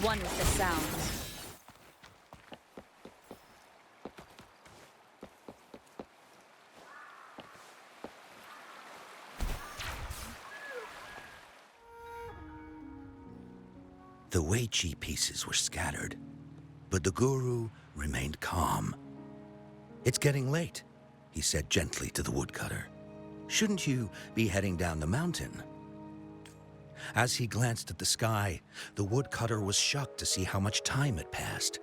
One with the sounds. The Weiqi pieces were scattered, but the guru remained calm. "It's getting late," he said gently to the woodcutter. "Shouldn't you be heading down the mountain?" As he glanced at the sky, the woodcutter was shocked to see how much time had passed.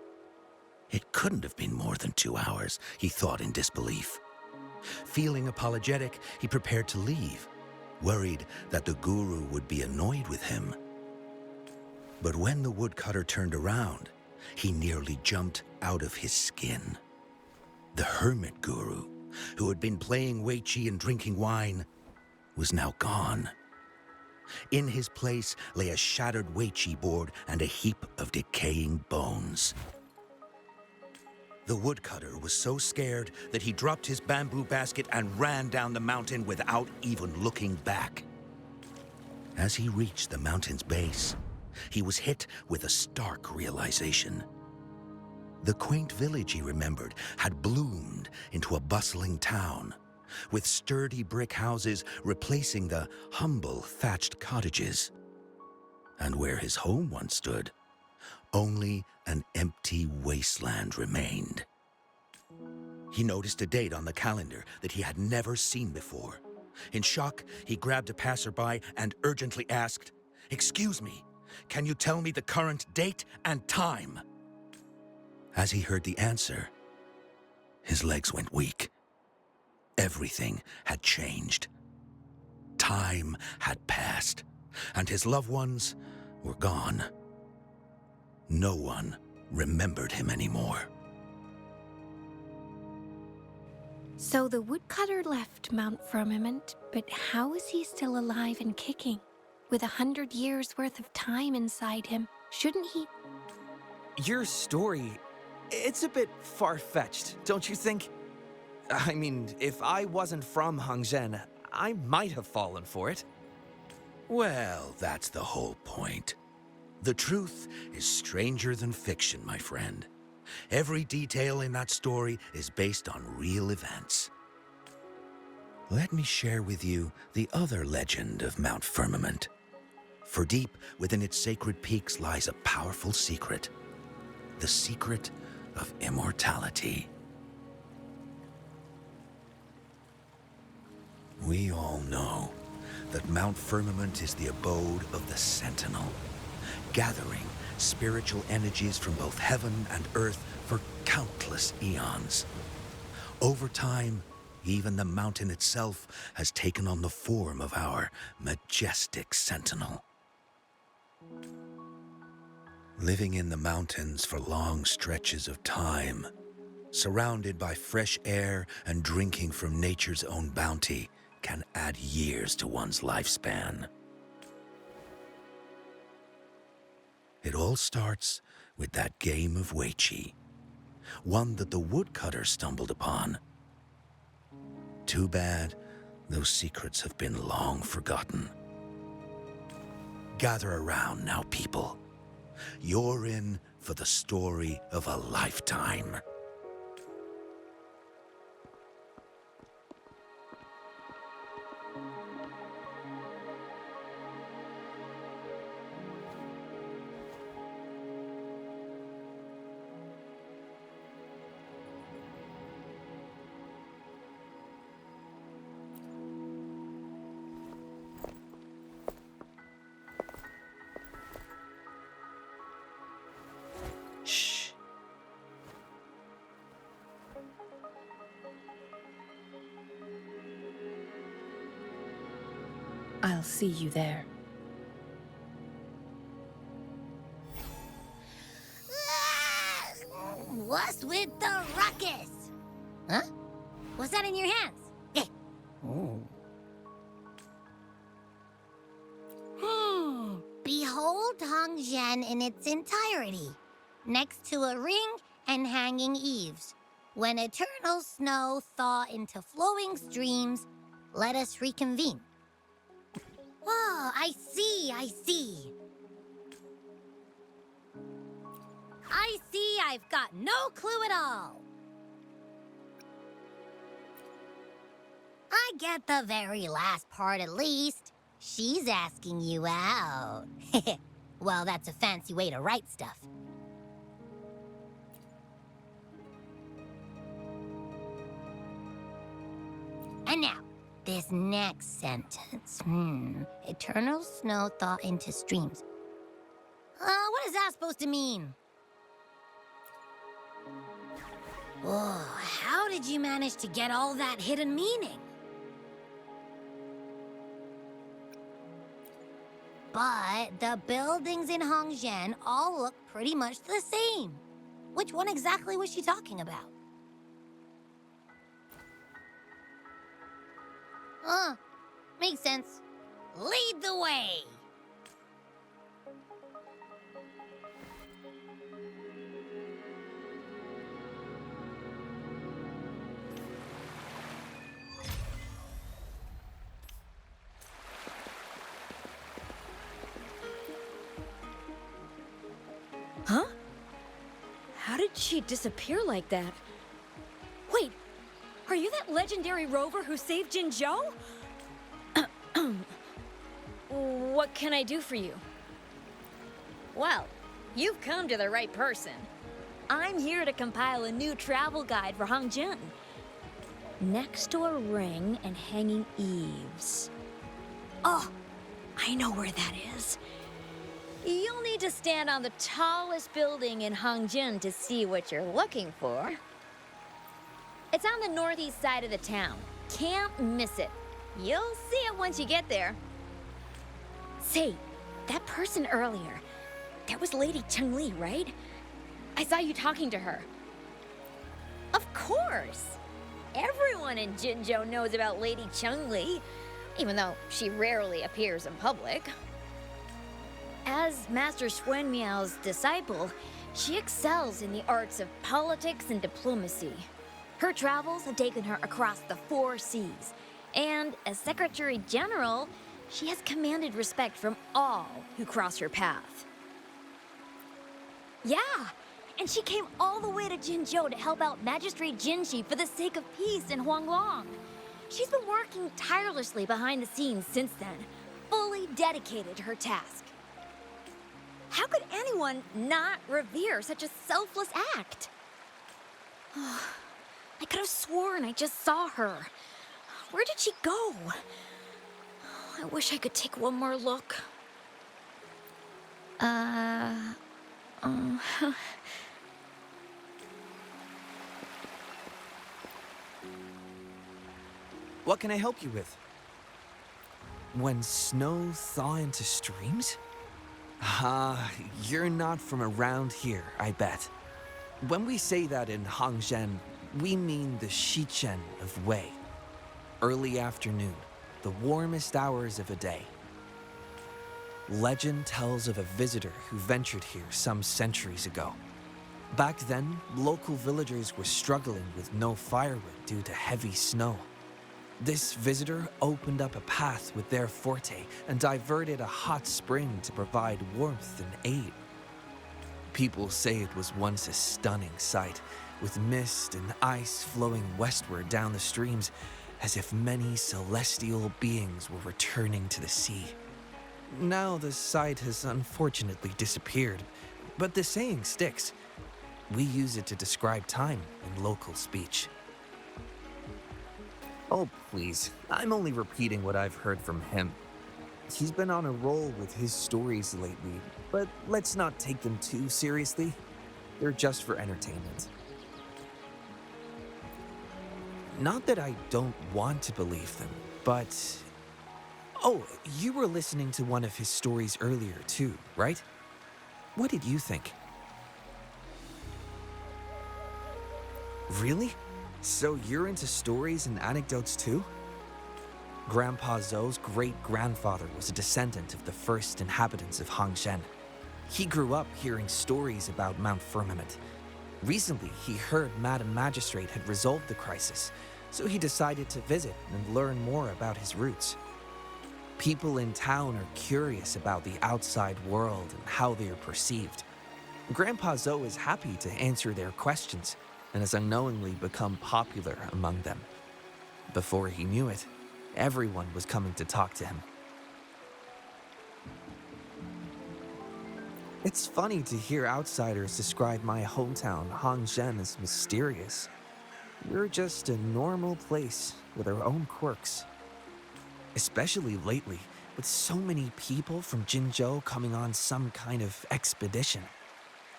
It couldn't have been more than 2 hours, he thought in disbelief. Feeling apologetic, he prepared to leave, worried that the guru would be annoyed with him. But when the woodcutter turned around, he nearly jumped out of his skin. The hermit guru, who had been playing Weiqi and drinking wine, was now gone. In his place lay a shattered Weiqi board and a heap of decaying bones. The woodcutter was so scared that he dropped his bamboo basket and ran down the mountain without even looking back. As he reached the mountain's base, he was hit with a stark realization. The quaint village he remembered had bloomed into a bustling town, with sturdy brick houses replacing the humble thatched cottages. And where his home once stood, only an empty wasteland remained. He noticed a date on the calendar that he had never seen before. In shock, he grabbed a passerby and urgently asked, "Excuse me, can you tell me the current date and time?" As he heard the answer, his legs went weak. Everything had changed. Time had passed, and his loved ones were gone. No one remembered him anymore. So the woodcutter left Mount Firmament, but how is he still alive and kicking? With 100 years worth of time inside him, shouldn't he? Your story, it's a bit far-fetched, don't you think? I mean, if I wasn't from Hongzhen, I might have fallen for it. Well, that's the whole point. The truth is stranger than fiction, my friend. Every detail in that story is based on real events. Let me share with you the other legend of Mount Firmament. For deep within its sacred peaks lies a powerful secret. The secret of immortality. We all know that Mount Firmament is the abode of the Sentinel, gathering spiritual energies from both heaven and earth for countless eons. Over time, even the mountain itself has taken on the form of our majestic sentinel. Living in the mountains for long stretches of time, surrounded by fresh air and drinking from nature's own bounty, can add years to one's lifespan. It all starts with that game of Weiqi, one that the woodcutter stumbled upon. Too bad those secrets have been long forgotten. Gather around now, people. You're in for the story of a lifetime. Shh. I'll see you there. What's with the ruckus? Huh? What's that in your hands? Behold Hongzhen in its entirety, next to a ring and hanging eaves. When eternal snow thaw into flowing streams, let us reconvene. Oh, I see. I see I've got no clue at all. I get the very last part at least. She's asking you out. Well, that's a fancy way to write stuff. And now, this next sentence. Eternal snow thaw into streams. What is that supposed to mean? Whoa, how did you manage to get all that hidden meaning? But the buildings in Hongzhen all look pretty much the same. Which one exactly was she talking about? Makes sense. Lead the way! Huh? How did she disappear like that? Wait, are you that legendary rover who saved Jinzhou? What can I do for you? Well, you've come to the right person. I'm here to compile a new travel guide for Hongzhen. Next to a ring and hanging eaves. Oh, I know where that is. You'll need to stand on the tallest building in Hongzhen to see what you're looking for. It's on the northeast side of the town. Can't miss it. You'll see it once you get there. Say, that person earlier, that was Lady Changli, right? I saw you talking to her. Of course! Everyone in Jinzhou knows about Lady Changli, even though she rarely appears in public. As Master Xuan Miao's disciple, she excels in the arts of politics and diplomacy. Her travels have taken her across the 4 seas, and as Secretary General, she has commanded respect from all who cross her path. Yeah, and she came all the way to Jinzhou to help out Magistrate Jinshi for the sake of peace in Huanglong. She's been working tirelessly behind the scenes since then, fully dedicated to her task. How could anyone not revere such a selfless act? I could have sworn I just saw her. Where did she go? I wish I could take one more look. What can I help you with? When snow thaw into streams? You're not from around here, I bet. When we say that in Hongzhen, we mean the Shichen of Wei. Early afternoon, the warmest hours of a day. Legend tells of a visitor who ventured here some centuries ago. Back then, local villagers were struggling with no firewood due to heavy snow. This visitor opened up a path with their forte and diverted a hot spring to provide warmth and aid. People say it was once a stunning sight, with mist and ice flowing westward down the streams, as if many celestial beings were returning to the sea. Now the sight has unfortunately disappeared, but the saying sticks. We use it to describe time in local speech. Oh, please. I'm only repeating what I've heard from him. He's been on a roll with his stories lately, but let's not take them too seriously. They're just for entertainment. Not that I don't want to believe them, but... Oh, you were listening to one of his stories earlier too, right? What did you think? Really? So you're into stories and anecdotes too? Grandpa Zhou's great-grandfather was a descendant of the first inhabitants of Hongzhen. He grew up hearing stories about Mount Firmament. Recently, he heard Madam Magistrate had resolved the crisis, so he decided to visit and learn more about his roots. People in town are curious about the outside world and how they are perceived. Grandpa Zoe is happy to answer their questions and has unknowingly become popular among them. Before he knew it, everyone was coming to talk to him. It's funny to hear outsiders describe my hometown, Hongzhen, as mysterious. We're just a normal place with our own quirks. Especially lately, with so many people from Jinzhou coming on some kind of expedition.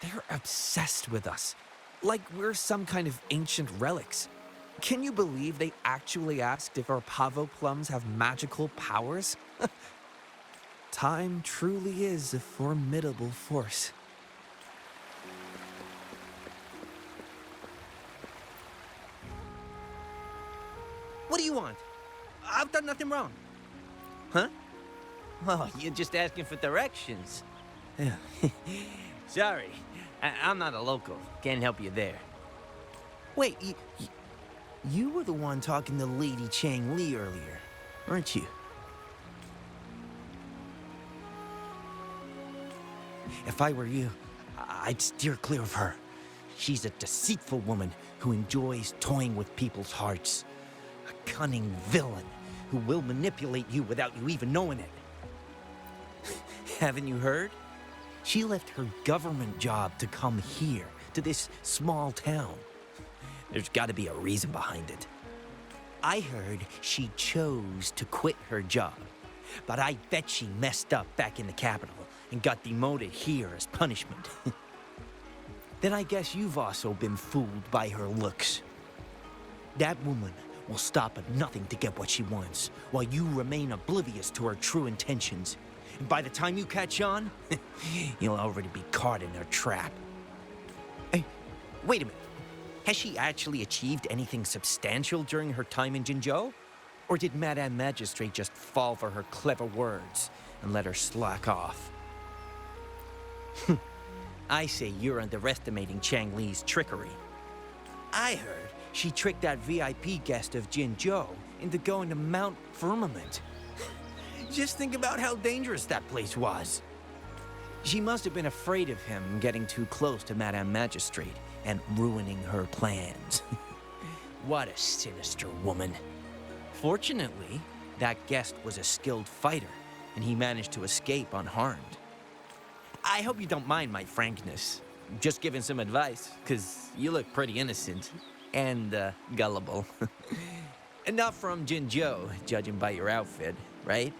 They're obsessed with us, like we're some kind of ancient relics. Can you believe they actually asked if our pavo plums have magical powers? Time truly is a formidable force. What do you want? I've done nothing wrong. Huh? Oh, you're just asking for directions. Sorry, I'm not a local. Can't help you there. Wait, you were the one talking to Lady Changli earlier, weren't you? If I were you, I'd steer clear of her. She's a deceitful woman who enjoys toying with people's hearts. A cunning villain who will manipulate you without you even knowing it. Haven't you heard? She left her government job to come here, to this small town. There's got to be a reason behind it. I heard she chose to quit her job, but I bet she messed up back in the capital and got demoted here as punishment. Then I guess you've also been fooled by her looks. That woman will stop at nothing to get what she wants, while you remain oblivious to her true intentions. And by the time you catch on, you'll already be caught in her trap. Hey, wait a minute. Has she actually achieved anything substantial during her time in Jinzhou? Or did Madame Magistrate just fall for her clever words and let her slack off? I say you're underestimating Changli's trickery. I heard she tricked that VIP guest of Jinzhou into going to Mount Firmament. Just think about how dangerous that place was. She must have been afraid of him getting too close to Madame Magistrate and ruining her plans. What a sinister woman. Fortunately, that guest was a skilled fighter, and he managed to escape unharmed. I hope you don't mind my frankness. Just giving some advice, because you look pretty innocent and gullible. And not from Jinzhou, judging by your outfit, right?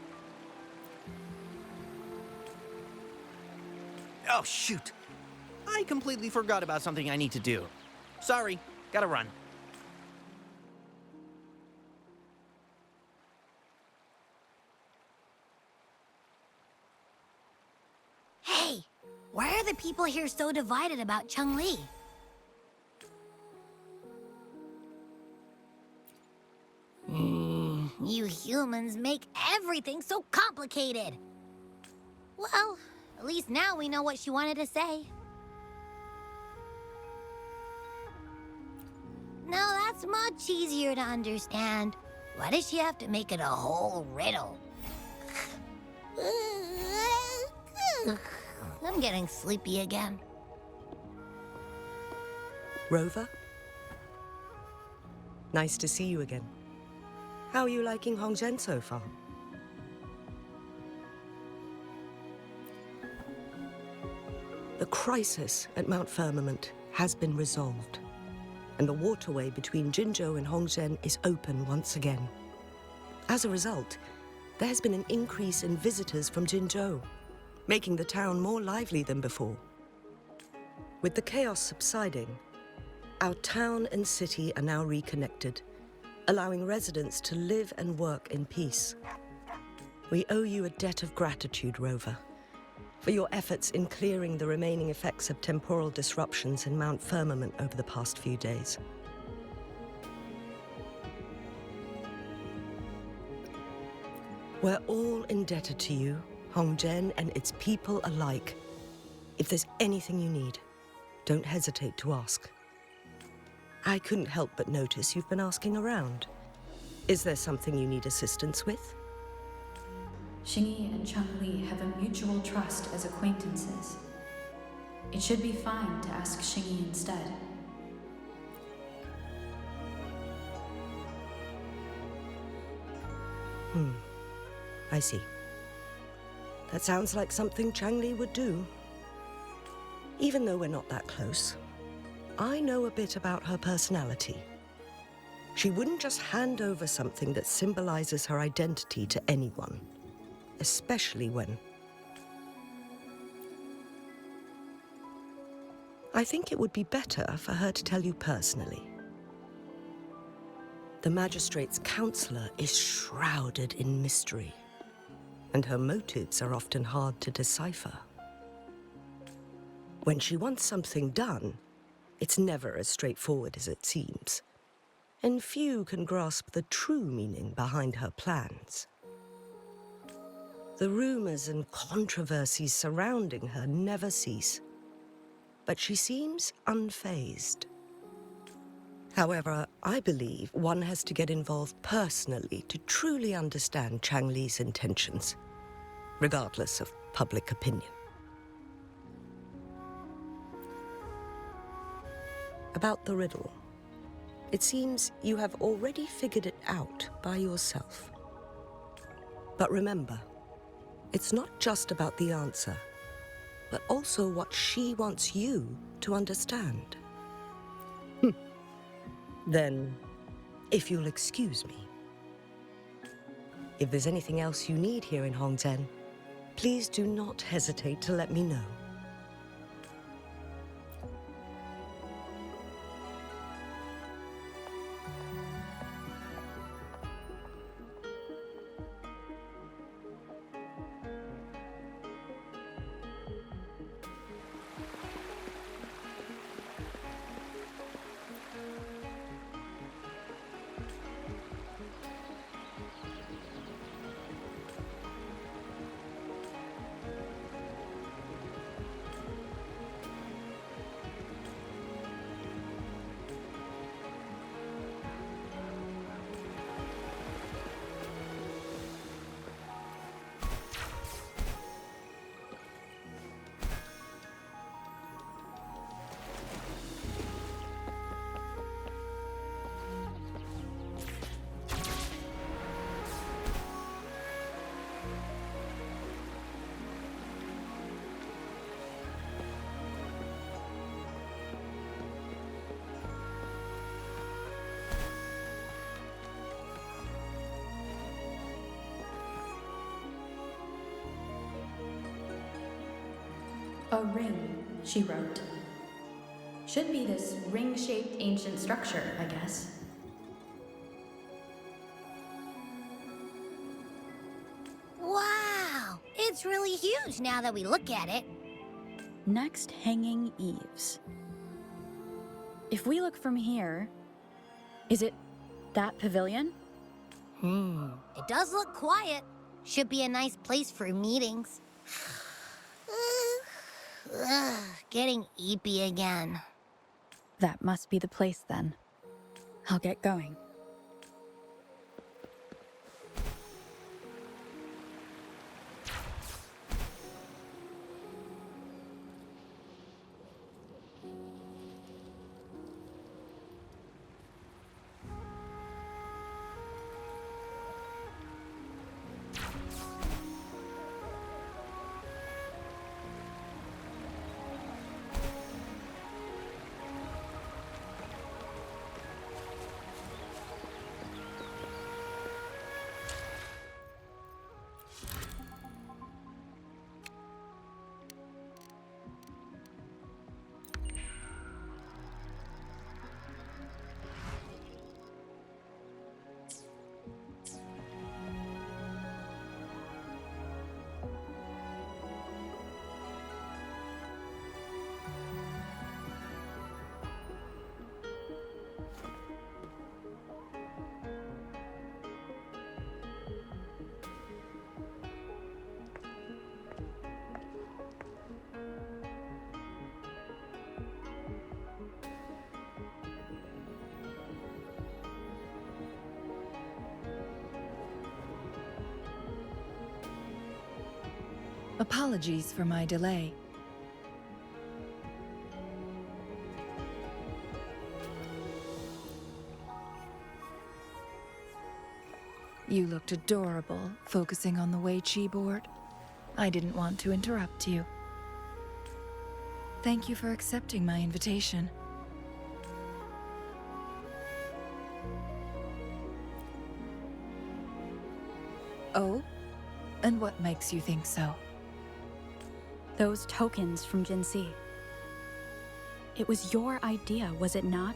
Oh, shoot. I completely forgot about something I need to do. Sorry, gotta run. Hey, why are the people here so divided about Changli? You humans make everything so complicated. Well, at least now we know what she wanted to say. No, that's much easier to understand. Why does she have to make it a whole riddle? I'm getting sleepy again. Rover? Nice to see you again. How are you liking Hongzhen so far? The crisis at Mount Firmament has been resolved, and the waterway between Jinzhou and Hongzhen is open once again. As a result, there has been an increase in visitors from Jinzhou, making the town more lively than before. With the chaos subsiding, our town and city are now reconnected, allowing residents to live and work in peace. We owe you a debt of gratitude, Rover, for your efforts in clearing the remaining effects of temporal disruptions in Mount Firmament over the past few days. We're all indebted to you, Hongzhen and its people alike. If there's anything you need, don't hesitate to ask. I couldn't help but notice you've been asking around. Is there something you need assistance with? Xingyi and Changli have a mutual trust as acquaintances. It should be fine to ask Shingy instead. I see. That sounds like something Changli would do. Even though we're not that close, I know a bit about her personality. She wouldn't just hand over something that symbolizes her identity to anyone, especially when... I think it would be better for her to tell you personally. The magistrate's counselor is shrouded in mystery, and her motives are often hard to decipher. When she wants something done, it's never as straightforward as it seems, and few can grasp the true meaning behind her plans. The rumors and controversies surrounding her never cease, but she seems unfazed. However, I believe one has to get involved personally to truly understand Changli's intentions, regardless of public opinion. About the riddle, it seems you have already figured it out by yourself. But remember, it's not just about the answer, but also what she wants you to understand. Then, if you'll excuse me, if there's anything else you need here in Hongzhen, please do not hesitate to let me know. A ring, she wrote. Should be this ring-shaped ancient structure, I guess. Wow! It's really huge now that we look at it. Next, hanging eaves. If we look from here, is it that pavilion? It does look quiet. Should be a nice place for meetings. Getting eepy again. That must be the place then. I'll get going. Apologies for my delay. You looked adorable, focusing on the Wei Chi board. I didn't want to interrupt you. Thank you for accepting my invitation. Oh? And what makes you think so? Those tokens from Jinxi. It was your idea, was it not?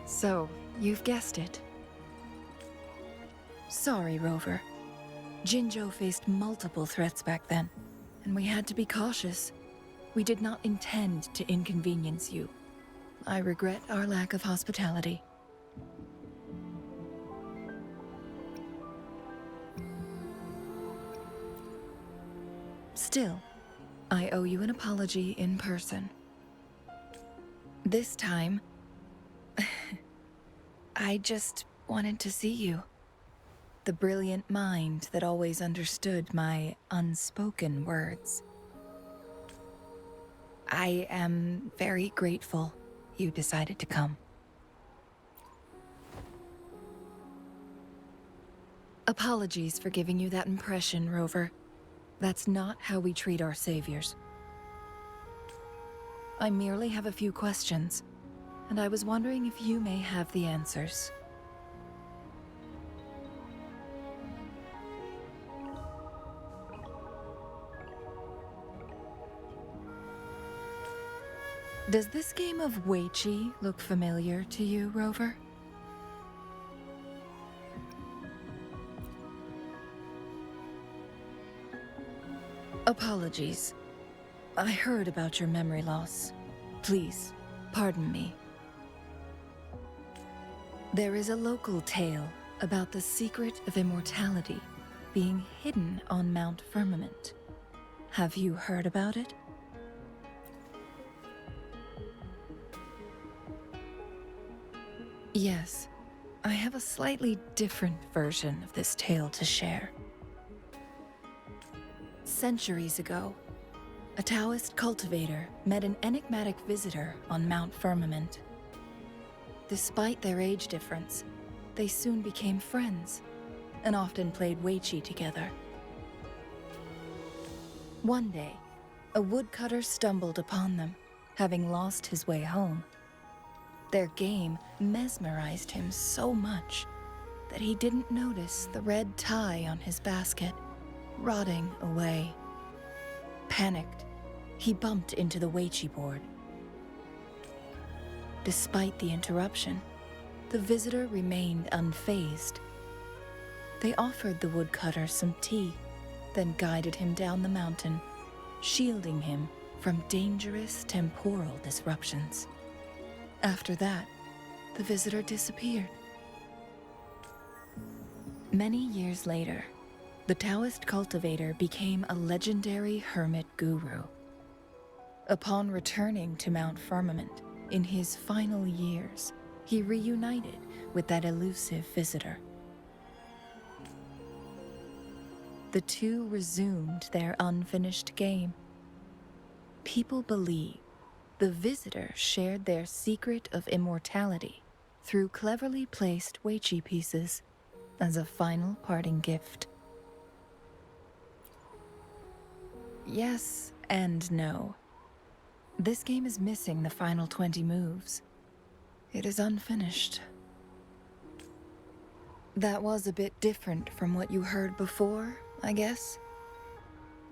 So, you've guessed it. Sorry, Rover. Jinzhou faced multiple threats back then, and we had to be cautious. We did not intend to inconvenience you. I regret our lack of hospitality. Still, I owe you an apology in person. This time, I just wanted to see you. The brilliant mind that always understood my unspoken words. I am very grateful you decided to come. Apologies for giving you that impression, Rover. That's not how we treat our saviors. I merely have a few questions, and I was wondering if you may have the answers. Does this game of Wei Chi look familiar to you, Rover? Apologies. I heard about your memory loss. Please, pardon me. There is a local tale about the secret of immortality being hidden on Mount Firmament. Have you heard about it? Yes, I have a slightly different version of this tale to share. Centuries ago, a Taoist cultivator met an enigmatic visitor on Mount Firmament. Despite their age difference, they soon became friends and often played Wei Chi together. One day, a woodcutter stumbled upon them, having lost his way home. Their game mesmerized him so much that he didn't notice the red tie on his basket rotting away. Panicked, he bumped into the Wei Chi board. Despite the interruption, the visitor remained unfazed. They offered the woodcutter some tea, then guided him down the mountain, shielding him from dangerous temporal disruptions. After that, the visitor disappeared. Many years later, the Taoist cultivator became a legendary hermit guru. Upon returning to Mount Firmament in his final years, he reunited with that elusive visitor. The two resumed their unfinished game. People believe the visitor shared their secret of immortality through cleverly placed Wei Chi pieces as a final parting gift. Yes and no. This game is missing the final 20 moves. It is unfinished. That was a bit different from what you heard before, I guess.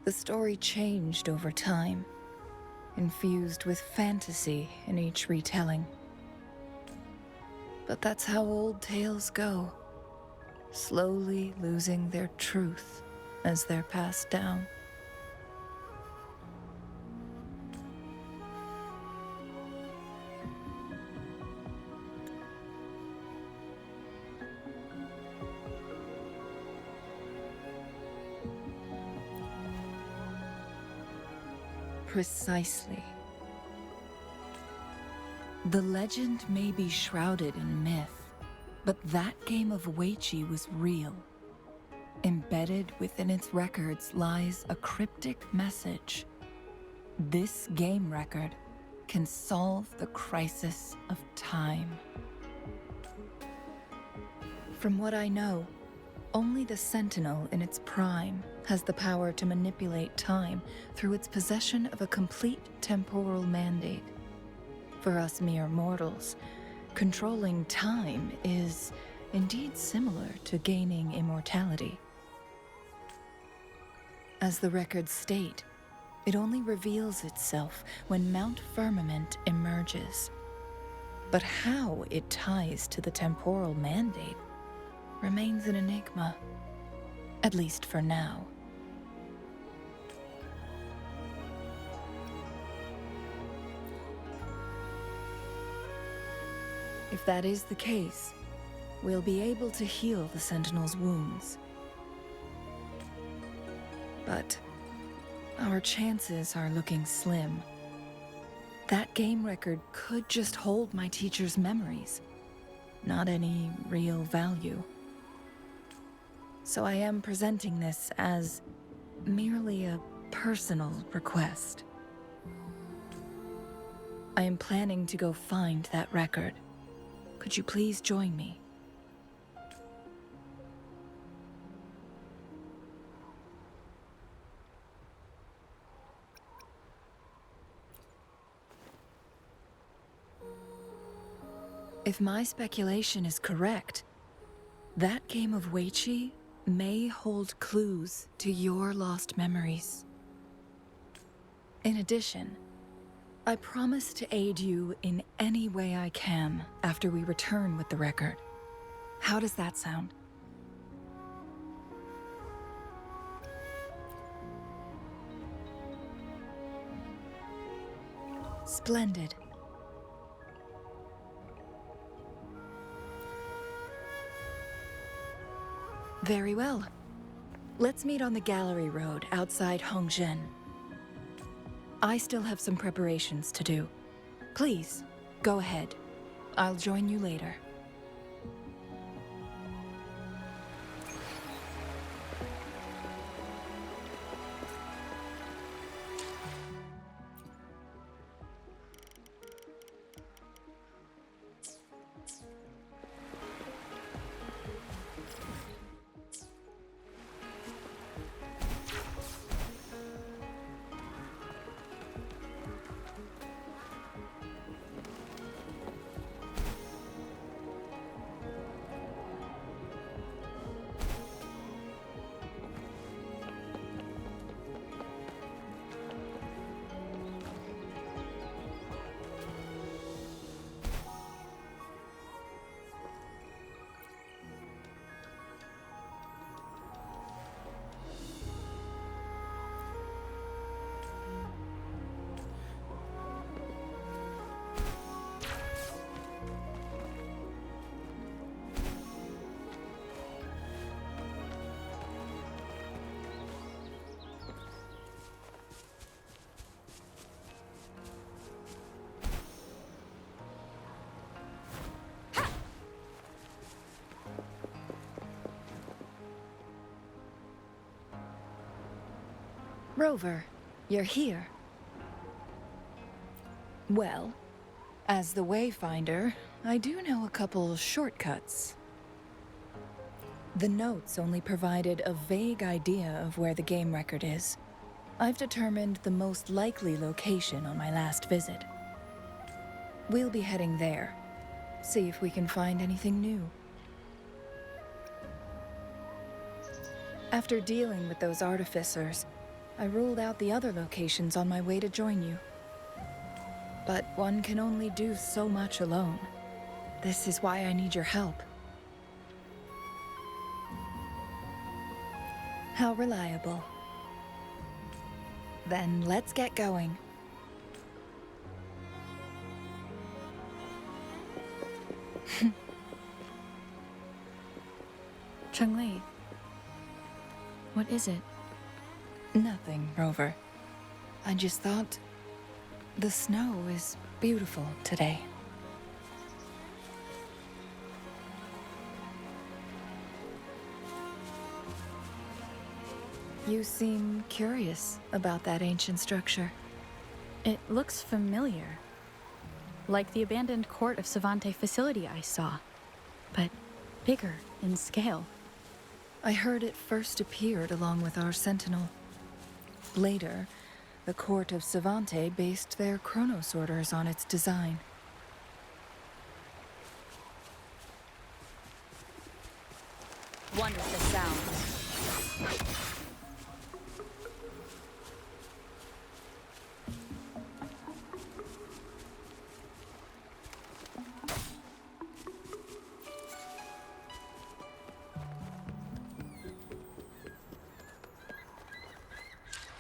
The story changed over time, infused with fantasy in each retelling. But that's how old tales go, slowly losing their truth as they're passed down. Precisely. The legend may be shrouded in myth, but that game of Wei Chi was real. Embedded within its records lies a cryptic message. This game record can solve the crisis of time. From what I know, only the Sentinel in its prime has the power to manipulate time through its possession of a complete temporal mandate. For us mere mortals, controlling time is indeed similar to gaining immortality. As the records state, it only reveals itself when Mount Firmament emerges. But how it ties to the temporal mandate remains an enigma, at least for now. If that is the case, we'll be able to heal the Sentinel's wounds. But our chances are looking slim. That game record could just hold my teacher's memories, not any real value. So I am presenting this as merely a personal request. I am planning to go find that record. Could you please join me? If my speculation is correct, that game of Weiqi may hold clues to your lost memories. In addition, I promise to aid you in any way I can after we return with the record. How does that sound? Splendid. Very well. Let's meet on the gallery road outside Hongzhen. I still have some preparations to do. Please, go ahead. I'll join you later. Rover, you're here. Well, as the Wayfinder, I do know a couple shortcuts. The notes only provided a vague idea of where the game record is. I've determined the most likely location on my last visit. We'll be heading there. See if we can find anything new. After dealing with those artificers, I ruled out the other locations on my way to join you. But one can only do so much alone. This is why I need your help. How reliable. Then let's get going. Changli, what is it? Nothing, Rover. I just thought the snow is beautiful today. You seem curious about that ancient structure. It looks familiar. Like the abandoned court of Savante facility I saw. But bigger in scale. I heard it first appeared along with our sentinel. Later, the court of Savante based their Chronos orders on its design. Wonderful sound.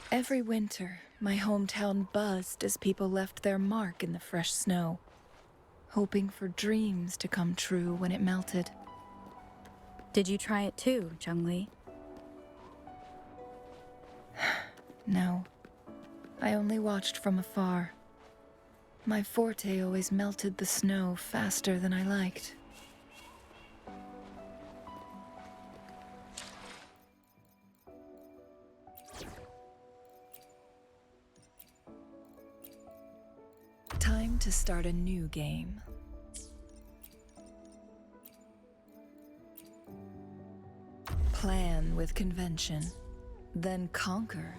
Every winter, my hometown buzzed as people left their mark in the fresh snow, hoping for dreams to come true when it melted. Did you try it too, Changli? No, I only watched from afar. My forte always melted the snow faster than I liked. Time to start a new game. Plan with convention, then conquer.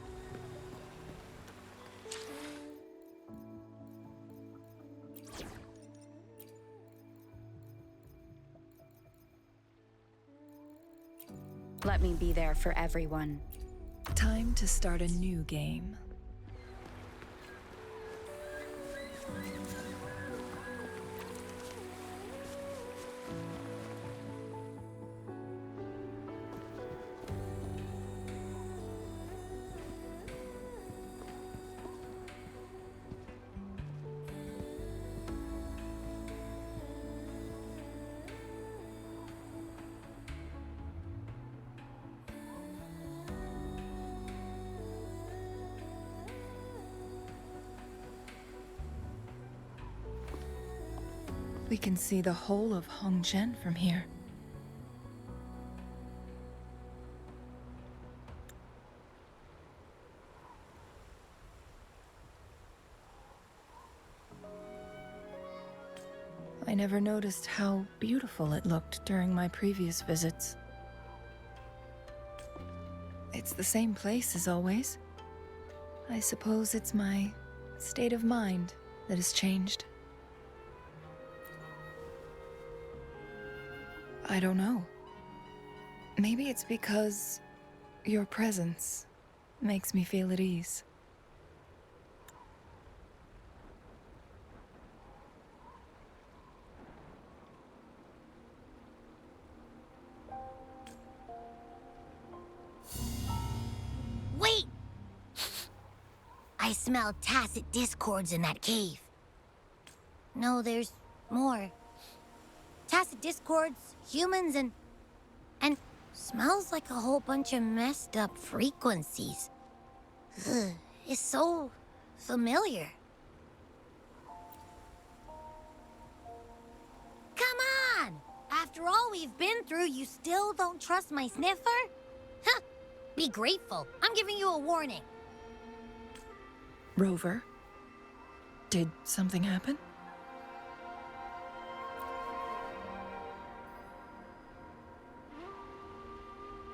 Let me be there for everyone. Time to start a new game. We can see the whole of Hongzhen from here. I never noticed how beautiful it looked during my previous visits. It's the same place as always. I suppose it's my state of mind that has changed. I don't know. Maybe it's because your presence makes me feel at ease. Wait! I smell tacit discords in that cave. No, there's more. Tacit discords, humans, and smells like a whole bunch of messed up frequencies. Ugh, it's so familiar. Come on! After all we've been through, you still don't trust my sniffer? Huh! Be grateful. I'm giving you a warning. Rover, did something happen?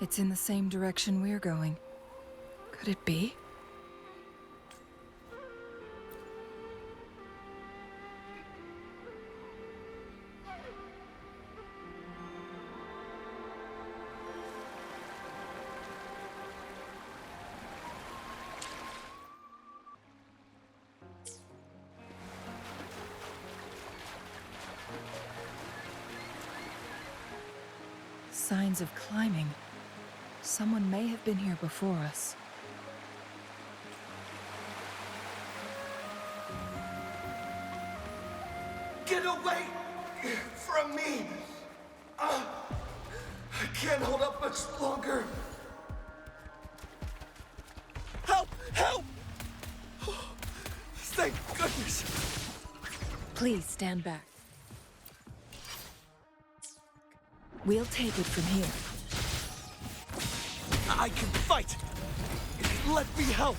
It's in the same direction we're going. Could it be? Signs of climbing. Someone may have been here before us. Get away from me! I can't hold up much longer. Help! Help! Thank goodness! Please stand back. We'll take it from here. I can fight! Let me help!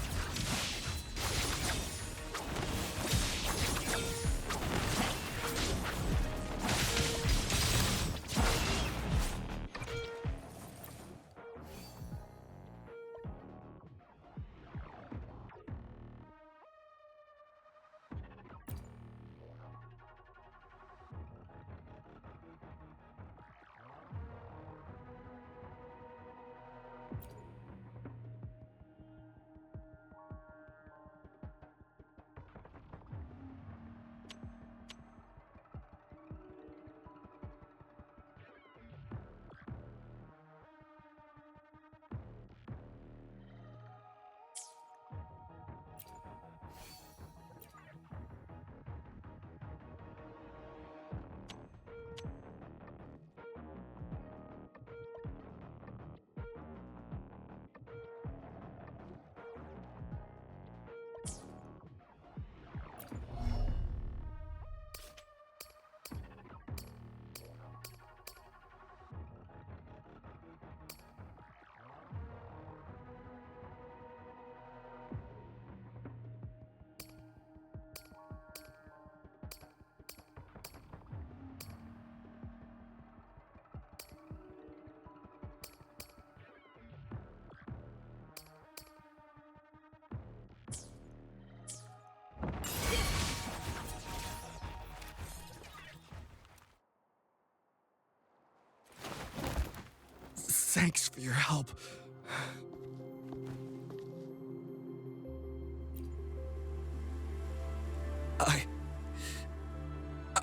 Thanks for your help.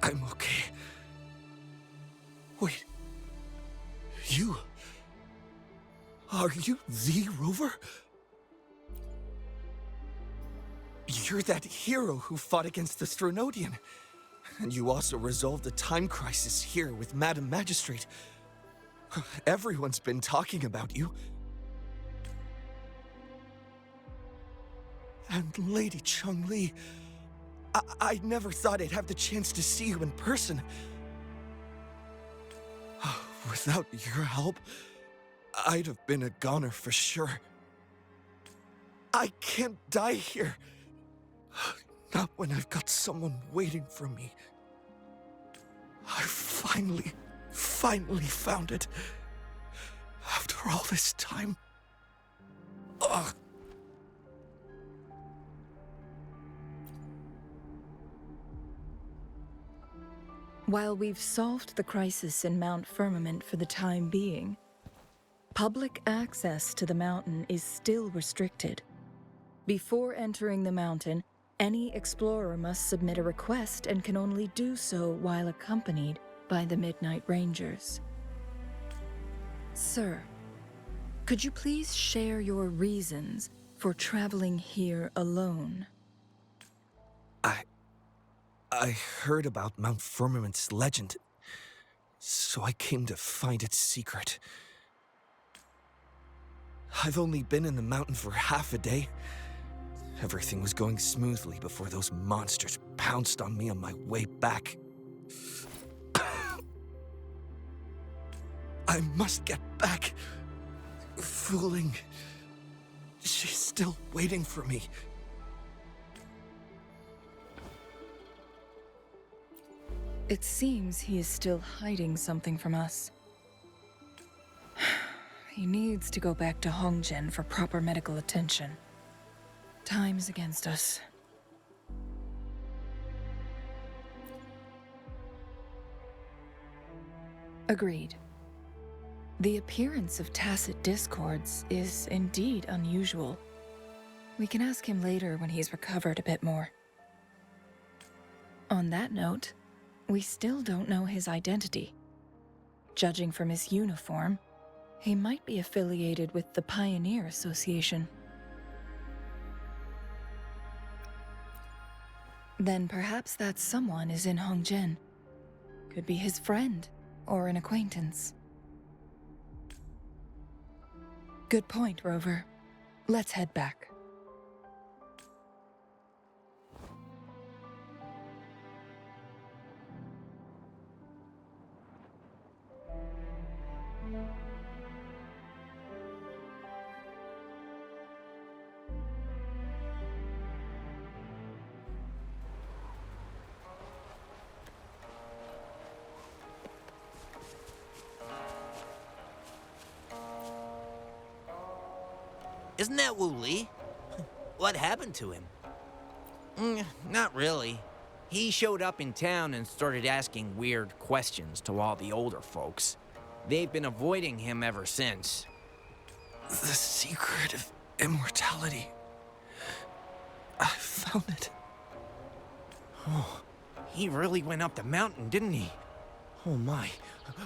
I'm okay. Wait. You? Are you the Rover? You're that hero who fought against the Stronodian. And you also resolved the time crisis here with Madam Magistrate. Everyone's been talking about you. And Lady Changli, I never thought I'd have the chance to see you in person. Without your help, I'd have been a goner for sure. I can't die here. Not when I've got someone waiting for me. I finally found it. After all this time. Ugh. While we've solved the crisis in Mount Firmament for the time being, public access to the mountain is still restricted. Before entering the mountain, any explorer must submit a request and can only do so while accompanied by the Midnight Rangers. Sir, could you please share your reasons for traveling here alone? I heard about Mount Firmament's legend, so I came to find its secret. I've only been in the mountain for half a day. Everything was going smoothly before those monsters pounced on me on my way back. I must get back. Fooling. She's still waiting for me. It seems he is still hiding something from us. He needs to go back to Hongzhen for proper medical attention. Time's against us. Agreed. The appearance of tacit discords is indeed unusual. We can ask him later when he's recovered a bit more. On that note, we still don't know his identity. Judging from his uniform, he might be affiliated with the Pioneer Association. Then perhaps that someone is in Hongzhen. Could be his friend or an acquaintance. Good point, Rover. Let's head back. Isn't that Wu Li? What happened to him? Not really. He showed up in town and started asking weird questions to all the older folks. They've been avoiding him ever since. The secret of immortality. I found it. Oh, he really went up the mountain, didn't he? Oh my.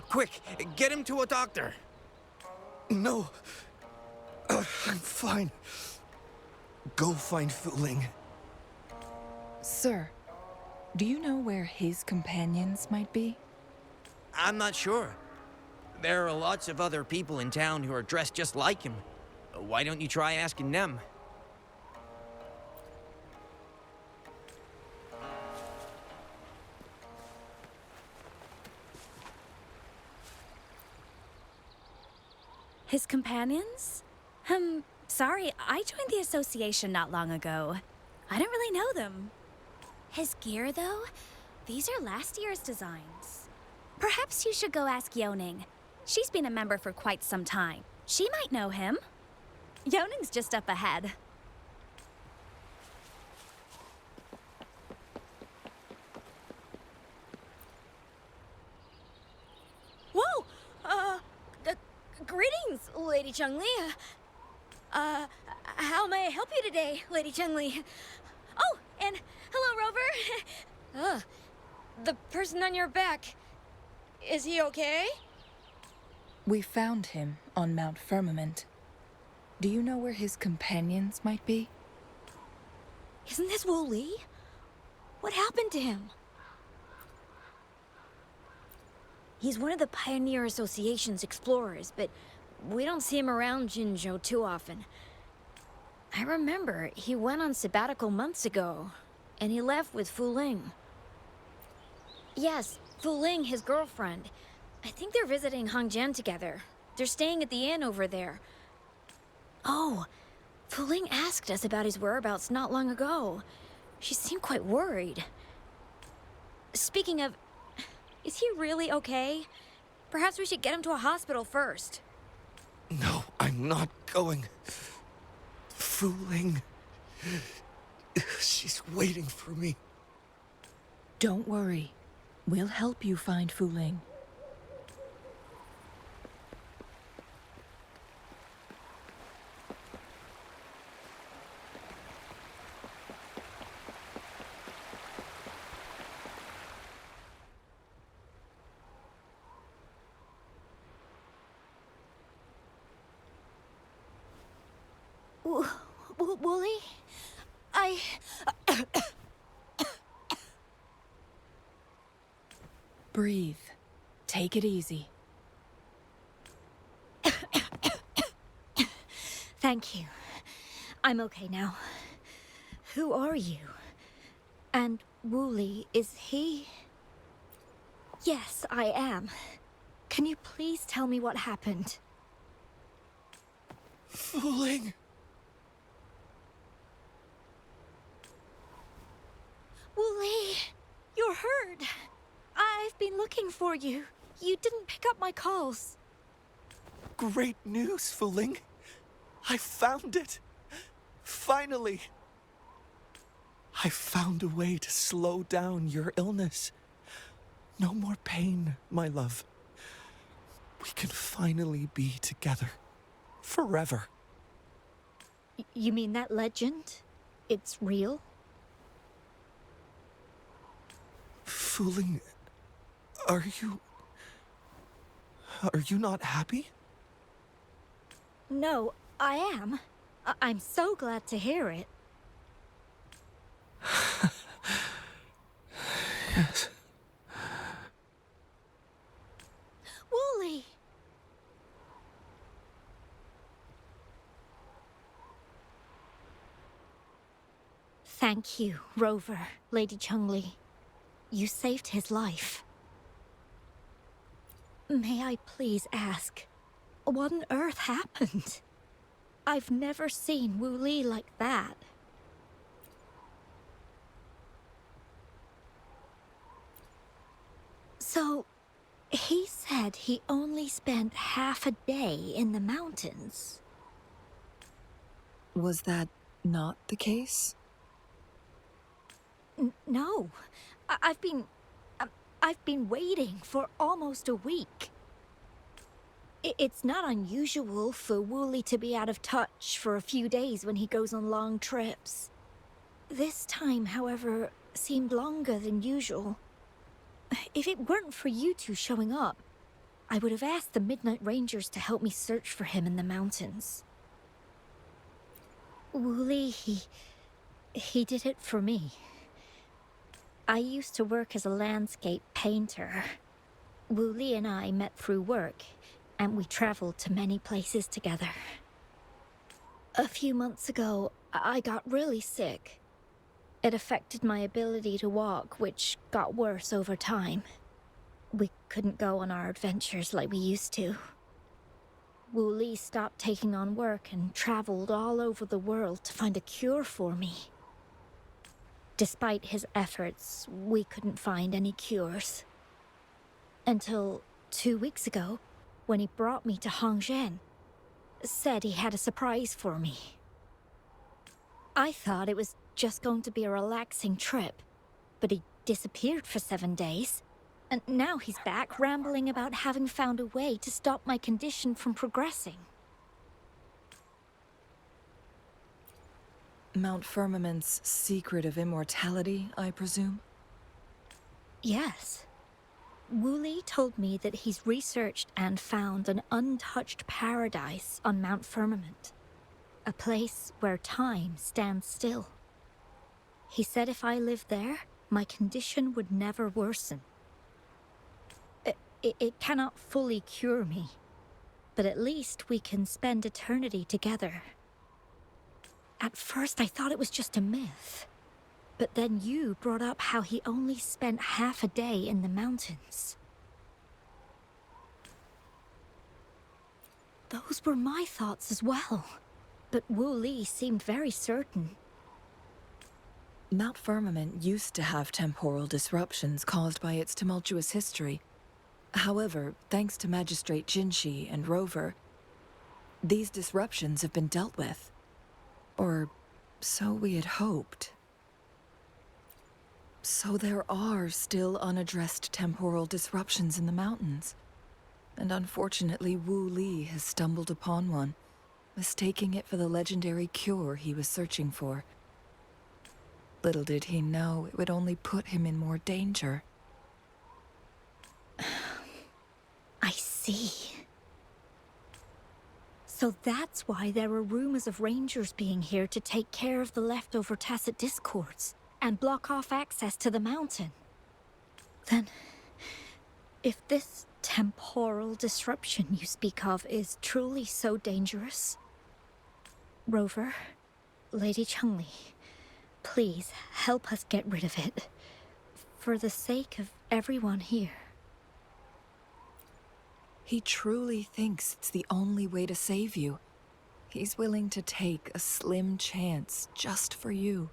Quick, get him to a doctor. No. I'm fine. Go find Wuthering. Sir, do you know where his companions might be? I'm not sure. There are lots of other people in town who are dressed just like him. Why don't you try asking them? His companions? Sorry, I joined the association not long ago. I don't really know them. His gear, though? These are last year's designs. Perhaps you should go ask Yoning. She's been a member for quite some time. She might know him. Yoning's just up ahead. Whoa! Greetings, Lady Changli. How may I help you today, Lady Changli? Oh, and hello, Rover. The person on your back, is he okay? We found him on Mount Firmament. Do you know where his companions might be? Isn't this Wu Li? What happened to him? He's one of the Pioneer Association's explorers, but we don't see him around Jinzhou too often. I remember he went on sabbatical months ago, and he left with Fu Ling. Yes, Fu Ling, his girlfriend. I think they're visiting Hongjian together. They're staying at the inn over there. Oh, Fu Ling asked us about his whereabouts not long ago. She seemed quite worried. Speaking of, is he really okay? Perhaps we should get him to a hospital first. No, I'm not going. Fooling. She's waiting for me. Don't worry. We'll help you find Fu Ling. Wooly? Breathe. Take it easy. Thank you. I'm okay now. Who are you? And Wooly, is he? Yes, I am. Can you please tell me what happened? Fooling. Wooly, you're hurt. I've been looking for you. You didn't pick up my calls. Great news, Fooling. I found it. Finally. I found a way to slow down your illness. No more pain, my love. We can finally be together. Forever. You mean that legend? It's real? Fooling, are you not happy? No, I am. I'm so glad to hear it. Yes. Wooly! Thank you, Rover, Lady Changli. You saved his life. May I please ask, what on earth happened? I've never seen Wu Li like that. So, he said he only spent half a day in the mountains. Was that not the case? No. I've been waiting for almost a week. It's not unusual for Wooly to be out of touch for a few days when he goes on long trips. This time, however, seemed longer than usual. If it weren't for you two showing up, I would have asked the Midnight Rangers to help me search for him in the mountains. Wooly, he did it for me. I used to work as a landscape painter. Wooly and I met through work, and we traveled to many places together. A few months ago, I got really sick. It affected my ability to walk, which got worse over time. We couldn't go on our adventures like we used to. Wooly stopped taking on work and traveled all over the world to find a cure for me. Despite his efforts, we couldn't find any cures. Until 2 weeks ago, when he brought me to Hongjian, said he had a surprise for me. I thought it was just going to be a relaxing trip, but he disappeared for 7 days. And now he's back rambling about having found a way to stop my condition from progressing. Mount Firmament's secret of immortality, I presume? Yes. Wooly told me that he's researched and found an untouched paradise on Mount Firmament. A place where time stands still. He said if I lived there, my condition would never worsen. It cannot fully cure me, but at least we can spend eternity together. At first I thought it was just a myth, but then you brought up how he only spent half a day in the mountains. Those were my thoughts as well, but Wu Li seemed very certain. Mount Firmament used to have temporal disruptions caused by its tumultuous history. However, thanks to Magistrate Jinshi and Rover, these disruptions have been dealt with. Or so we had hoped. So there are still unaddressed temporal disruptions in the mountains. And unfortunately, Wu Li has stumbled upon one, mistaking it for the legendary cure he was searching for. Little did he know it would only put him in more danger. I see. So that's why there were rumors of rangers being here to take care of the leftover tacit discords and block off access to the mountain. Then, if this temporal disruption you speak of is truly so dangerous, Rover, Lady Changli, please help us get rid of it, for the sake of everyone here. He truly thinks it's the only way to save you. He's willing to take a slim chance just for you.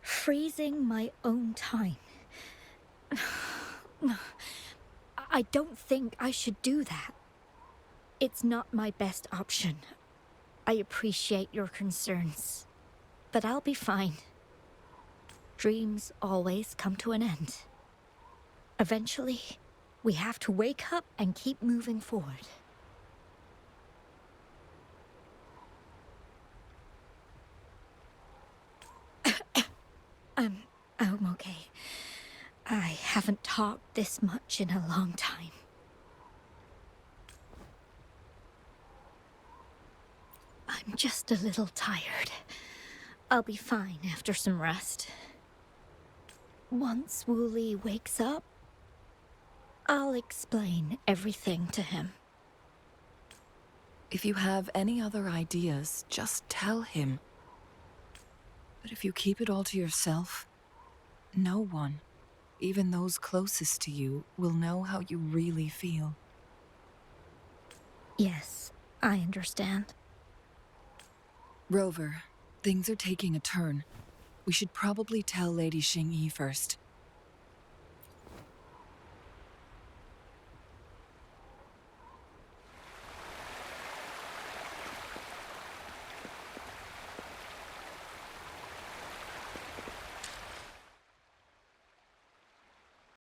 Freezing my own time. I don't think I should do that. It's not my best option. I appreciate your concerns, but I'll be fine. Dreams always come to an end. Eventually, we have to wake up and keep moving forward. I'm okay. I haven't talked this much in a long time. I'm just a little tired. I'll be fine after some rest. Once Wooly wakes up, I'll explain everything to him. If you have any other ideas, just tell him. But if you keep it all to yourself, no one, even those closest to you, will know how you really feel. Yes, I understand. Rover, things are taking a turn. We should probably tell Lady Xingyi first.